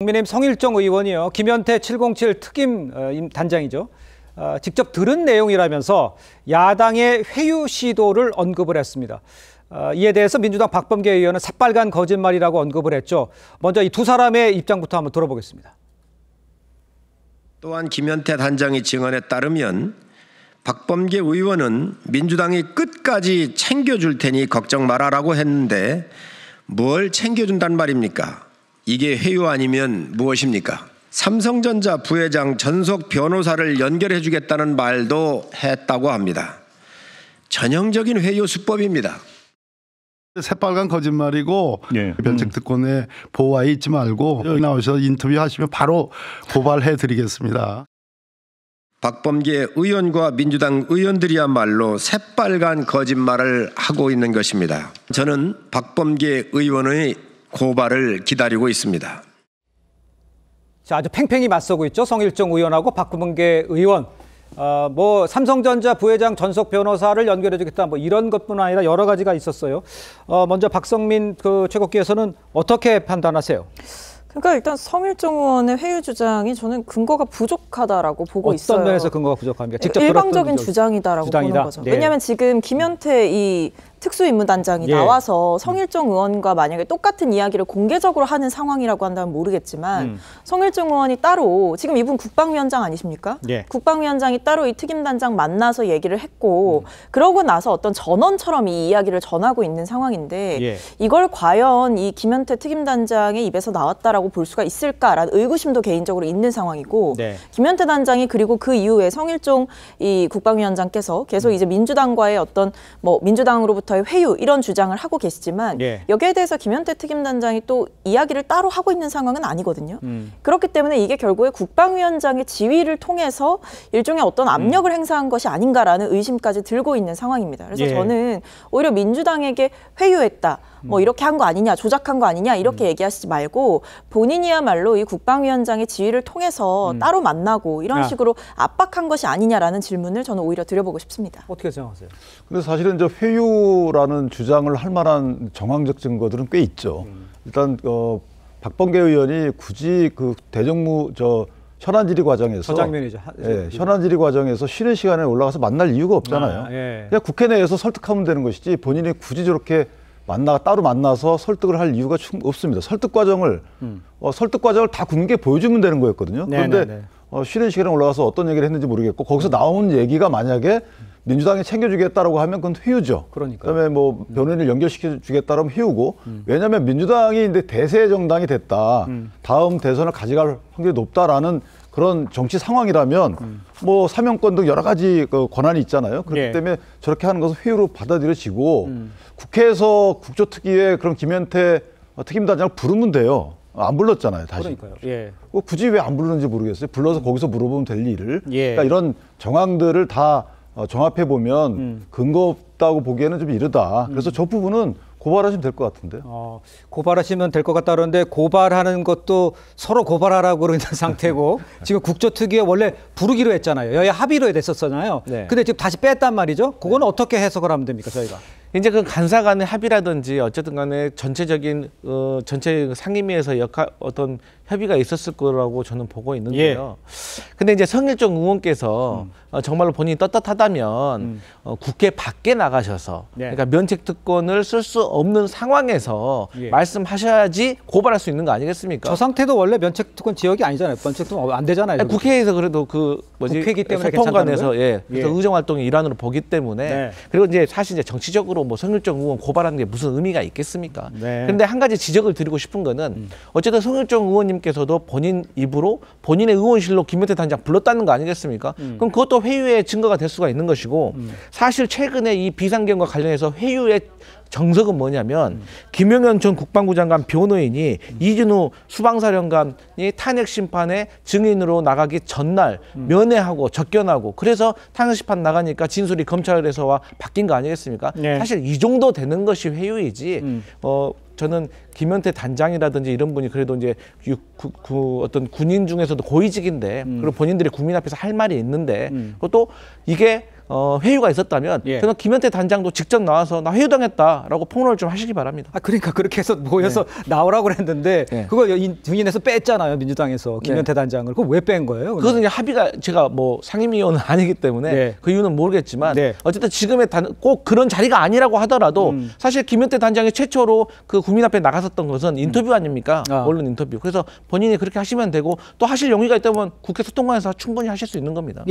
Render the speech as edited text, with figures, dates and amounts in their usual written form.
국민의힘 성일종 의원이요. 김현태 707 특임 단장이죠. 직접 들은 내용이라면서 야당의 회유 시도를 언급을 했습니다. 이에 대해서 민주당 박범계 의원은 새빨간 거짓말이라고 언급을 했죠. 먼저 이 두 사람의 입장부터 한번 들어보겠습니다. 또한 김현태 단장의 증언에 따르면 박범계 의원은 민주당이 끝까지 챙겨줄 테니 걱정 마라라고 했는데 뭘 챙겨준단 말입니까? 이게 회유 아니면 무엇입니까? 삼성전자 부회장 전속 변호사를 연결해 주겠다는 말도 했다고 합니다. 전형적인 회유 수법입니다. 새빨간 거짓말이고 면책 특권의 보호하에 있지 말고 여기 나오셔서 인터뷰하시면 바로 고발해 드리겠습니다. 박범계 의원과 민주당 의원들이야말로 새빨간 거짓말을 하고 있는 것입니다. 저는 박범계 의원의 고발을 기다리고 있습니다. 자, 아주 팽팽히 맞서고 있죠. 성일종 의원하고 박범계 의원. 삼성전자 부회장 전속 변호사를 연결해주겠다. 이런 것뿐 아니라 여러 가지가 있었어요. 먼저 박성민 최고께서는 어떻게 판단하세요? 그러니까 일단 성일종 의원의 회유 주장이 저는 근거가 부족하다라고 보고 있어요. 어떤 면에서 근거가 부족합니까? 직접 일방적인 주장이다라고 보는 거죠. 네. 왜냐하면 지금 김현태 이 특수임무단장이 나와서 성일종 의원과 만약에 똑같은 이야기를 공개적으로 하는 상황이라고 한다면 모르겠지만 성일종 의원이 따로 지금 이분 국방위원장 아니십니까? 국방위원장이 따로 이 특임단장 만나서 얘기를 했고 그러고 나서 어떤 전원처럼 이 이야기를 전하고 있는 상황인데 이걸 과연 이 김현태 특임단장의 입에서 나왔다라고 볼 수가 있을까라는 의구심도 개인적으로 있는 상황이고 김현태 단장이 그리고 그 이후에 성일종 이 국방위원장께서 계속 이제 민주당과의 어떤 민주당으로부터의 회유 이런 주장을 하고 계시지만 여기에 대해서 김현태 특임단장이 또 이야기를 따로 하고 있는 상황은 아니거든요. 그렇기 때문에 이게 결국에 국방위원장의 지휘를 통해서 일종의 어떤 압력을 행사한 것이 아닌가라는 의심까지 들고 있는 상황입니다. 그래서 저는 오히려 민주당에게 회유했다. 이렇게 한 거 아니냐, 조작한 거 아니냐 이렇게 얘기하시지 말고 본인이야말로 이 국방위원장의 지휘를 통해서 따로 만나고 이런 식으로 압박한 것이 아니냐라는 질문을 저는 오히려 드려보고 싶습니다. 어떻게 생각하세요? 근데 사실은 저 회유라는 주장을 할 만한 정황적 증거들은 꽤 있죠. 일단 박범계 의원이 굳이 그 대정부 현안 질의 과정에서 서장면이죠. 현안 질의 과정에서 쉬는 시간에 올라가서 만날 이유가 없잖아요. 그냥 국회 내에서 설득하면 되는 것이지 본인이 굳이 저렇게 따로 만나서 설득을 할 이유가 없습니다. 설득 과정을 다 국민께 보여주면 되는 거였거든요. 그런데 쉬는 시간에 올라가서 어떤 얘기를 했는지 모르겠고 거기서 나온 얘기가 만약에 민주당이 챙겨주겠다라고 하면 그건 회유죠. 그다음에 변호인을 연결시켜 주겠다라면 회유고 왜냐하면 민주당이 이제 대세 정당이 됐다. 다음 대선을 가져갈 확률이 높다라는 그런 정치 상황이라면 사명권 등 여러 가지 권한이 있잖아요. 그렇기 때문에 저렇게 하는 것은 회유로 받아들여지고 국회에서 국조특위에 그런 김현태 특임단장을 부르면 돼요. 안 불렀잖아요, 다시. 그러니까요. 굳이 왜 안 부르는지 모르겠어요. 불러서 거기서 물어보면 될 일을. 그러니까 이런 정황들을 다 종합해 보면 근거 없다고 보기에는 좀 이르다. 그래서 저 부분은 고발하시면 될 것 같은데. 고발하시면 될 것 같다 그러는데 고발하는 것도 서로 고발하라고 그러는 상태고 지금 국조특위에 원래 부르기로 했잖아요. 여야 합의로 됐었잖아요. 근데 지금 다시 뺐단 말이죠. 그거는 어떻게 해석을 하면 됩니까, 저희가? 이제 그 간사 간의 합의라든지 어쨌든 간에 전체적인 전체 상임위에서 어떤 협의가 있었을 거라고 저는 보고 있는데요. 근데 이제 성일종 의원께서 정말로 본인이 떳떳하다면 국회 밖에 나가셔서 그러니까 면책 특권을 쓸 수 없는 상황에서 말씀하셔야지 고발할 수 있는 거 아니겠습니까? 저 상태도 원래 면책 특권 지역이 아니잖아요. 면책 특권 안 되잖아요. 아니, 국회에서 그래도 국회이기 때문에 소통관에서 그래서 의정 활동의 일환으로 보기 때문에 그리고 이제 사실 이제 정치적으로 성일종 의원 고발하는 게 무슨 의미가 있겠습니까? 그런데 한 가지 지적을 드리고 싶은 거는 어쨌든 성일종 의원님께서도 본인 입으로 본인의 의원실로 김현태 단장 불렀다는 거 아니겠습니까? 그럼 그것도 회유의 증거가 될 수가 있는 것이고 사실 최근에 이 비상경과 관련해서 회유의 정석은 뭐냐면 김용현 전 국방부 장관 변호인이 이준우 수방사령관이 탄핵 심판에 증인으로 나가기 전날 면회하고 접견하고 그래서 탄핵 심판 나가니까 진술이 검찰에서와 바뀐 거 아니겠습니까? 사실 이 정도 되는 것이 회유이지 저는 김현태 단장이라든지 이런 분이 그래도 이제 어떤 군인 중에서도 고위직인데 그리고 본인들이 국민 앞에서 할 말이 있는데 또 이게 회유가 있었다면 예. 저는 김현태 단장도 직접 나와서 나 회유당했다라고 폭로를 좀 하시기 바랍니다. 그러니까 그렇게 해서 모여서 나오라고 그랬는데 그거 증인에서 뺐잖아요. 민주당에서 김현태 단장을. 그거 왜 뺀 거예요? 그것은 이제 합의가 제가 뭐 상임위원은 아니기 때문에 그 이유는 모르겠지만 어쨌든 지금의 꼭 그런 자리가 아니라고 하더라도 사실 김현태 단장이 최초로 그 국민 앞에 나갔었던 것은 인터뷰 아닙니까? 언론 인터뷰. 그래서 본인이 그렇게 하시면 되고 또 하실 용의가 있다면 국회 소통관에서 충분히 하실 수 있는 겁니다.